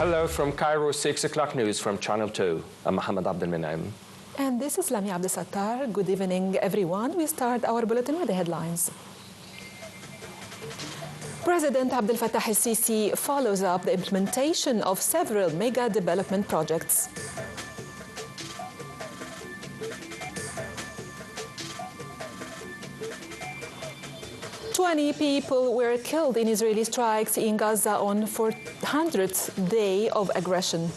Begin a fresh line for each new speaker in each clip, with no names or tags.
Hello from Cairo, 6 o'clock news from Channel 2. I'm Mohammed Abdelmenaim.
And this is Lami Abdesattar. Good evening, everyone. We start our bulletin with the headlines. President Abdel Fattah el-Sisi follows up the implementation of several mega development projects. Twenty people were killed in Israeli strikes in Gaza on 400th day of aggression.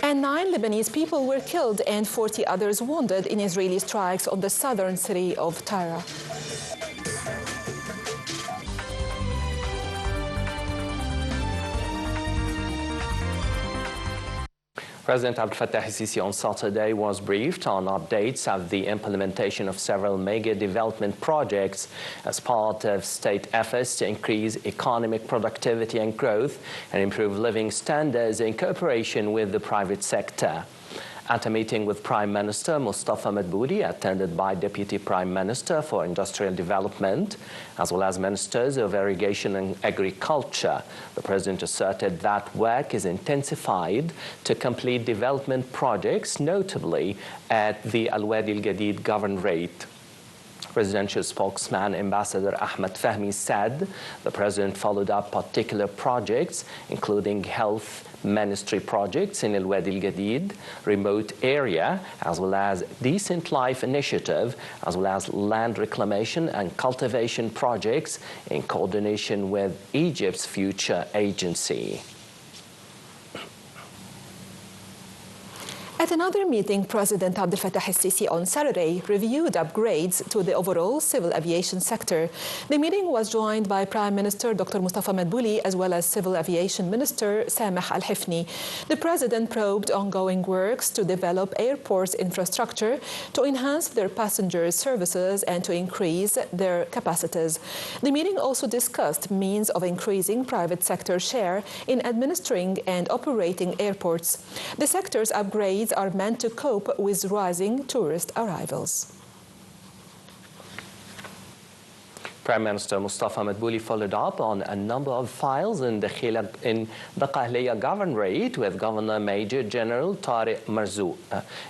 And 9 Lebanese people were killed and 40 others wounded in Israeli strikes on the southern city of Tyre.
President Abdel Fattah el-Sisi on Saturday was briefed on updates of the implementation of several mega development projects as part of state efforts to increase economic productivity and growth and improve living standards in cooperation with the private sector. At a meeting with Prime Minister Mustafa Madbouli, attended by Deputy Prime Minister for Industrial Development, as well as Ministers of Irrigation and Agriculture, the President asserted that work is intensified to complete development projects, notably at the Al Wadi Al Jadid Governorate. Presidential spokesman Ambassador Ahmed Fahmy said the President followed up particular projects, including health ministry projects in Al Wadi Al Jadid, remote area, as well as Decent Life Initiative, as well as land reclamation and cultivation projects in coordination with Egypt's future agency.
At another meeting, President Abdel Fattah el-Sisi on Saturday reviewed upgrades to the overall civil aviation sector. The meeting was joined by Prime Minister Dr. Mustafa Madbouli as well as Civil Aviation Minister Sameh Al-Hifni. The President probed ongoing works to develop airports infrastructure to enhance their passenger services and to increase their capacities. The meeting also discussed means of increasing private sector share in administering and operating airports. The sector's upgrades are meant to cope with rising tourist arrivals.
Prime Minister Mustafa Madbouli followed up on a number of files in the Qahliya Governorate with Governor Major General Tariq Marzouk.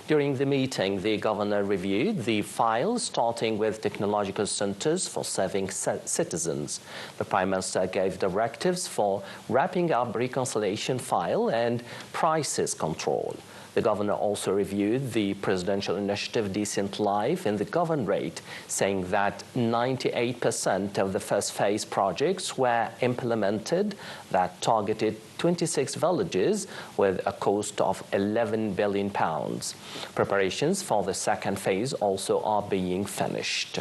During the meeting, the governor reviewed the files, starting with technological centers for serving citizens. The Prime Minister gave directives for wrapping up reconciliation file and prices control. The governor also reviewed the presidential initiative Decent Life in the Governorate, saying that 98% of the first phase projects were implemented that targeted 26 villages with a cost of £11 billion. Preparations for the second phase also are being finished.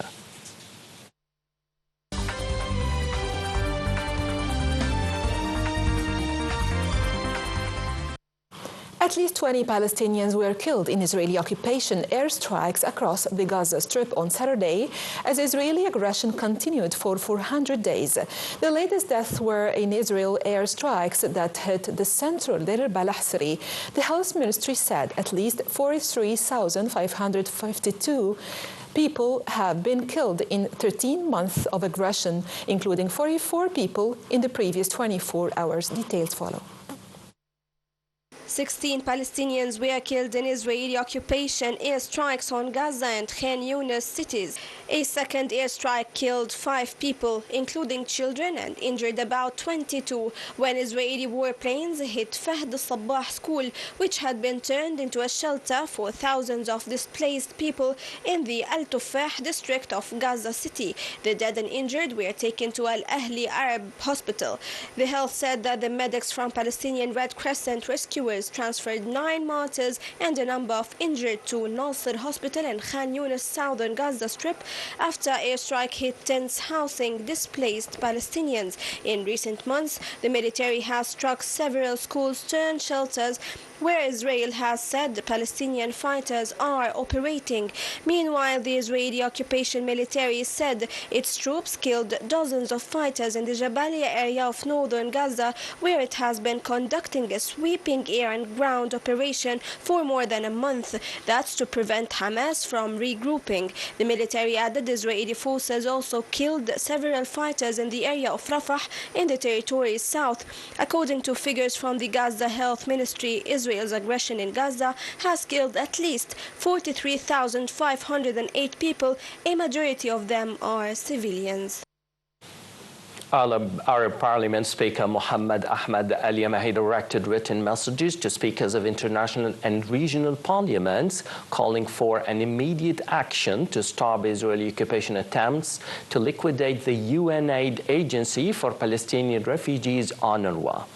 At least 20 Palestinians were killed in Israeli occupation airstrikes across the Gaza Strip on Saturday as Israeli aggression continued for 400 days. The latest deaths were in Israel airstrikes that hit the central Deir al-Balah city. The Health Ministry said at least 43,552 people have been killed in 13 months of aggression, including 44 people in the previous 24 hours. Details follow.
16 Palestinians were killed in Israeli occupation airstrikes on Gaza and Khan Yunis cities. A second airstrike killed 5 people, including children, and injured about 22 when Israeli warplanes hit Fahd al-Sabbah school, which had been turned into a shelter for thousands of displaced people in the Al-Tufah district of Gaza City. The dead and injured were taken to Al-Ahli Arab Hospital. The health said that the medics from Palestinian Red Crescent rescuers transferred 9 martyrs and a number of injured to Nasser Hospital in Khan Yunis southern Gaza Strip after airstrike hit tents housing displaced Palestinians. In recent months, the military has struck several schools turned shelters where Israel has said the Palestinian fighters are operating. Meanwhile, the Israeli occupation military said its troops killed dozens of fighters in the Jabalia area of northern Gaza, where it has been conducting a sweeping air and ground operation for more than a month. That's to prevent Hamas from regrouping. The military added Israeli forces also killed several fighters in the area of Rafah in the territory's south. According to figures from the Gaza Health Ministry, Israel's aggression in Gaza has killed at least 43,508 people. A majority of them are civilians.
Arab Parliament Speaker Mohammed Ahmed Al-Yamahi directed written messages to speakers of international and regional parliaments calling for an immediate action to stop Israeli occupation attempts to liquidate the UN aid agency for Palestinian refugees, UNRWA.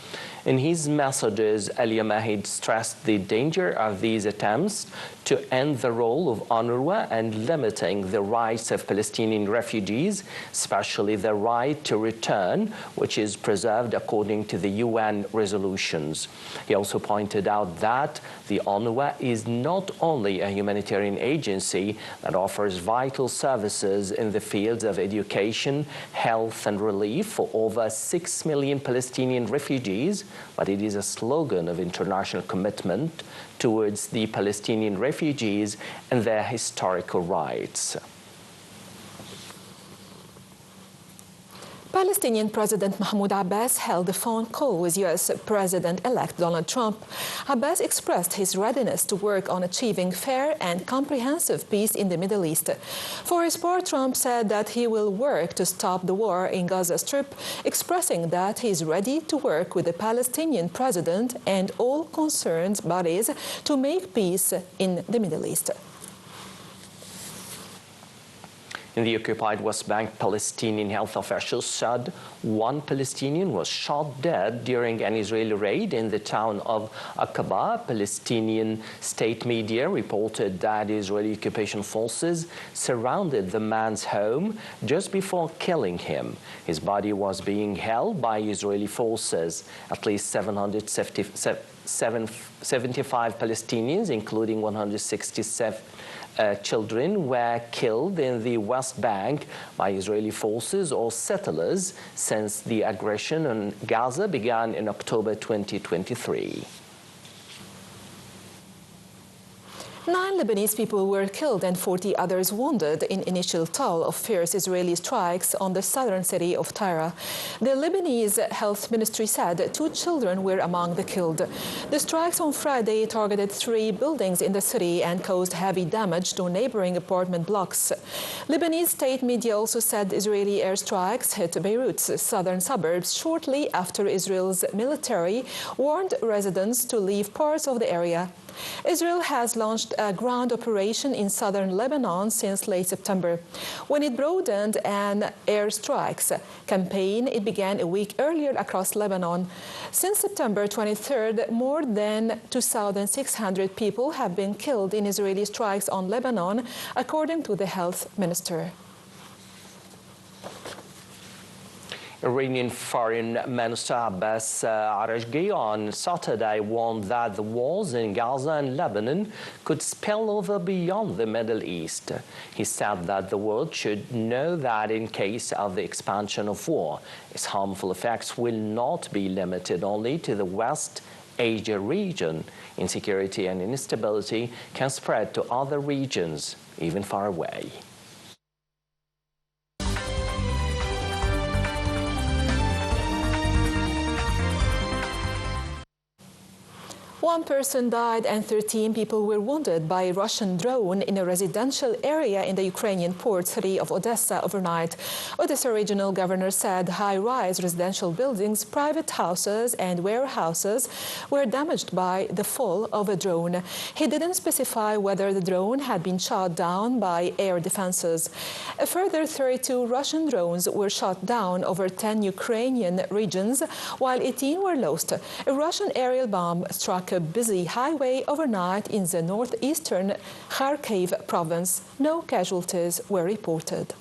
In his messages, Al-Yamahi stressed the danger of these attempts to end the role of UNRWA and limiting the rights of Palestinian refugees, especially the right to return, which is preserved according to the UN resolutions. He also pointed out that the UNRWA is not only a humanitarian agency that offers vital services in the fields of education, health, and relief for over 6 million Palestinian refugees, but it is a slogan of international commitment towards the Palestinian refugees and their historical rights.
Palestinian President Mahmoud Abbas held a phone call with U.S. President-elect Donald Trump. Abbas expressed his readiness to work on achieving fair and comprehensive peace in the Middle East. For his part, Trump said that he will work to stop the war in Gaza Strip, expressing that he is ready to work with the Palestinian president and all concerned bodies to make peace in the Middle East.
In the occupied West Bank, Palestinian health officials said one Palestinian was shot dead during an Israeli raid in the town of Aqaba. Palestinian state media reported that Israeli occupation forces surrounded the man's home just before killing him. His body was being held by Israeli forces. At least 775 Palestinians, including 167 children, were killed in the West Bank by Israeli forces or settlers since the aggression on Gaza began in October 2023.
9 Lebanese people were killed and 40 others wounded in initial toll of fierce Israeli strikes on the southern city of Tyre. The Lebanese health ministry said 2 children were among the killed. The strikes on Friday targeted 3 buildings in the city and caused heavy damage to neighboring apartment blocks. Lebanese state media also said Israeli airstrikes hit Beirut's southern suburbs shortly after Israel's military warned residents to leave parts of the area. Israel has launched a ground operation in southern Lebanon since late September. When it broadened an airstrikes campaign, it began a week earlier across Lebanon. Since September 23rd, more than 2,600 people have been killed in Israeli strikes on Lebanon, according to the health minister.
Iranian Foreign Minister Abbas Araghchi on Saturday warned that the wars in Gaza and Lebanon could spill over beyond the Middle East. He said that the world should know that in case of the expansion of war, its harmful effects will not be limited only to the West Asia region. Insecurity and instability can spread to other regions, even far away.
One person died and 13 people were wounded by a Russian drone in a residential area in the Ukrainian port city of Odessa overnight. Odessa regional governor said high-rise residential buildings, private houses and warehouses were damaged by the fall of a drone. He didn't specify whether the drone had been shot down by air defenses. A further 32 Russian drones were shot down over 10 Ukrainian regions, while 18 were lost. A Russian aerial bomb struck a busy highway overnight in the northeastern Kharkiv province. No casualties were reported.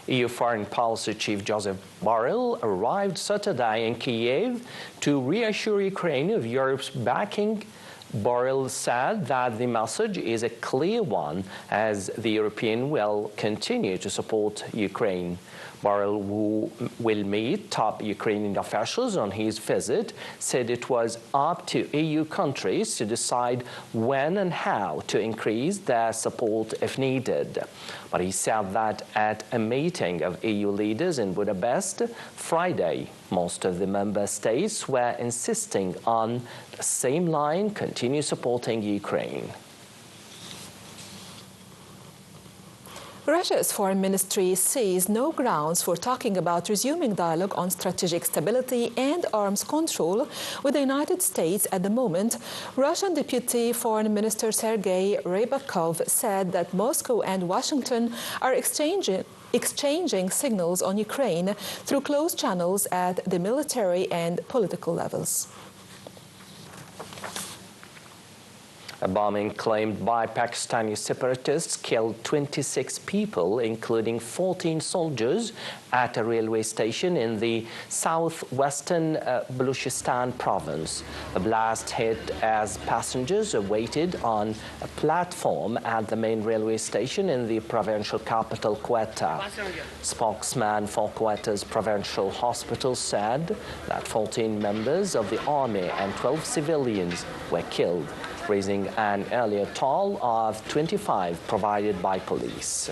EU Foreign Policy Chief Joseph Borrell arrived Saturday in Kyiv to reassure Ukraine of Europe's backing. Borrell said that the message is a clear one, as the European will continue to support Ukraine. Borrell, who will meet top Ukrainian officials on his visit, said it was up to EU countries to decide when and how to increase their support if needed. But he said that at a meeting of EU leaders in Budapest Friday, most of the member states were insisting on the same line: continue supporting Ukraine.
Russia's foreign ministry sees no grounds for talking about resuming dialogue on strategic stability and arms control with the United States at the moment. Russian Deputy Foreign Minister Sergei Rybakov said that Moscow and Washington are exchanging signals on Ukraine through closed channels at the military and political levels.
A bombing claimed by Pakistani separatists killed 26 people, including 14 soldiers, at a railway station in the southwestern Baluchistan province. The blast hit as passengers waited on a platform at the main railway station in the provincial capital, Quetta. Spokesman for Quetta's provincial hospital said that 14 members of the army and 12 civilians were killed, raising an earlier toll of 25 provided by police.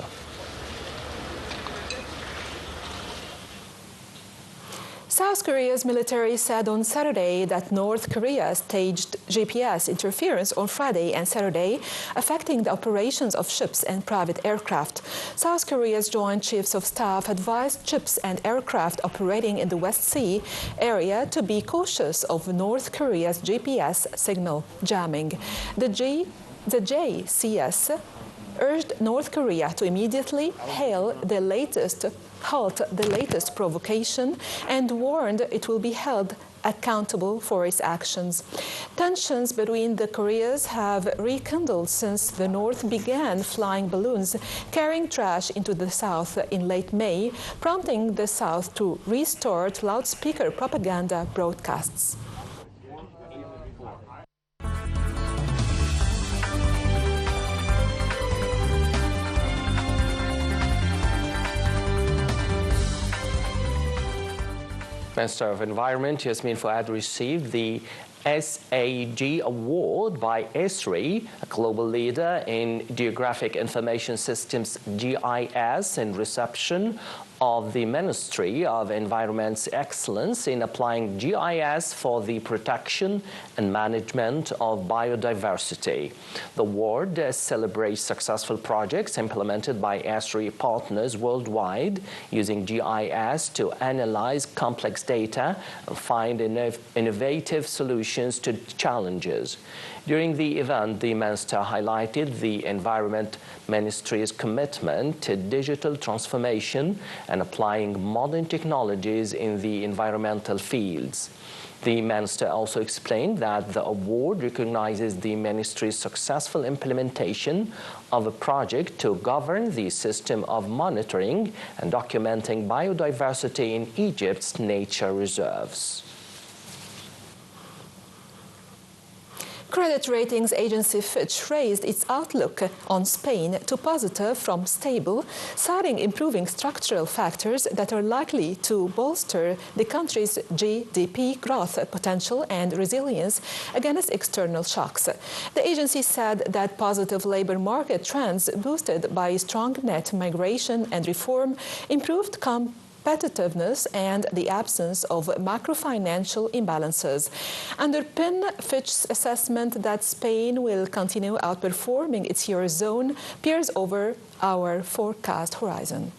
South Korea's military said on Saturday that North Korea staged GPS interference on Friday and Saturday, affecting the operations of ships and private aircraft. South Korea's Joint Chiefs of Staff advised ships and aircraft operating in the West Sea area to be cautious of North Korea's GPS signal jamming. The JCS urged North Korea to immediately halt the latest provocation and warned it will be held accountable for its actions. Tensions between the Koreas have rekindled since the North began flying balloons carrying trash into the South in late May, prompting the South to restart loudspeaker propaganda broadcasts.
Minister of Environment Yasmin Fuad received the SAG Award by ESRI, a global leader in Geographic Information Systems GIS, in reception of the Ministry of Environment's excellence in applying GIS for the protection and management of biodiversity. The award celebrates successful projects implemented by ESRI partners worldwide using GIS to analyze complex data and find innovative solutions to challenges. During the event, the Minister highlighted the Environment Ministry's commitment to digital transformation and applying modern technologies in the environmental fields. The Minister also explained that the award recognizes the Ministry's successful implementation of a project to govern the system of monitoring and documenting biodiversity in Egypt's nature reserves.
Credit ratings agency Fitch raised its outlook on Spain to positive from stable, citing improving structural factors that are likely to bolster the country's GDP growth potential and resilience against external shocks. The agency said that positive labor market trends boosted by strong net migration and reform improved competitiveness and the absence of macro-financial imbalances underpin Fitch's assessment that Spain will continue outperforming its Eurozone peers over our forecast horizon.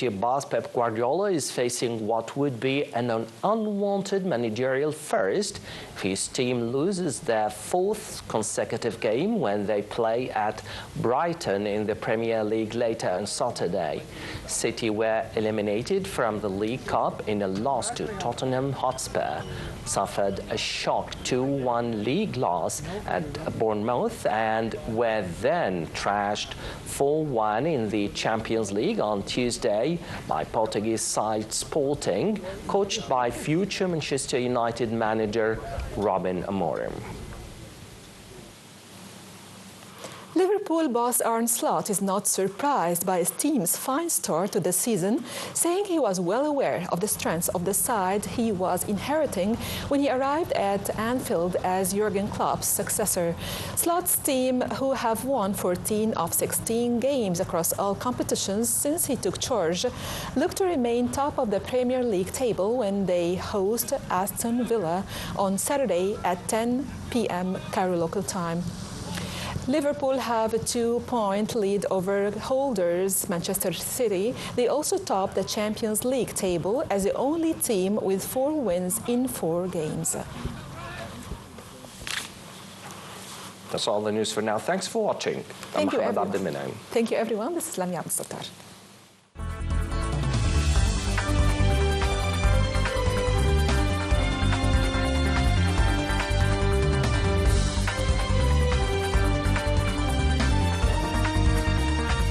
City boss Pep Guardiola is facing what would be an unwanted managerial first if his team loses their fourth consecutive game when they play at Brighton in the Premier League later on Saturday. City were eliminated from the League Cup in a loss to Tottenham Hotspur, suffered a shock 2-1 league loss at Bournemouth, and were then thrashed 4-1 in the Champions League on Tuesday by Portuguese side Sporting, coached by future Manchester United manager Ruben Amorim.
Liverpool boss Arne Slot is not surprised by his team's fine start to the season, saying he was well aware of the strengths of the side he was inheriting when he arrived at Anfield as Jurgen Klopp's successor. Slot's team, who have won 14 of 16 games across all competitions since he took charge, look to remain top of the Premier League table when they host Aston Villa on Saturday at 10 p.m. Cairo local time. Liverpool have a 2-point lead over holders Manchester City. They also top the Champions League table as the only team with 4 wins in 4 games.
That's all the news for now. Thanks for watching.
Thank you, everyone. This is Lamia Abdel Sattar.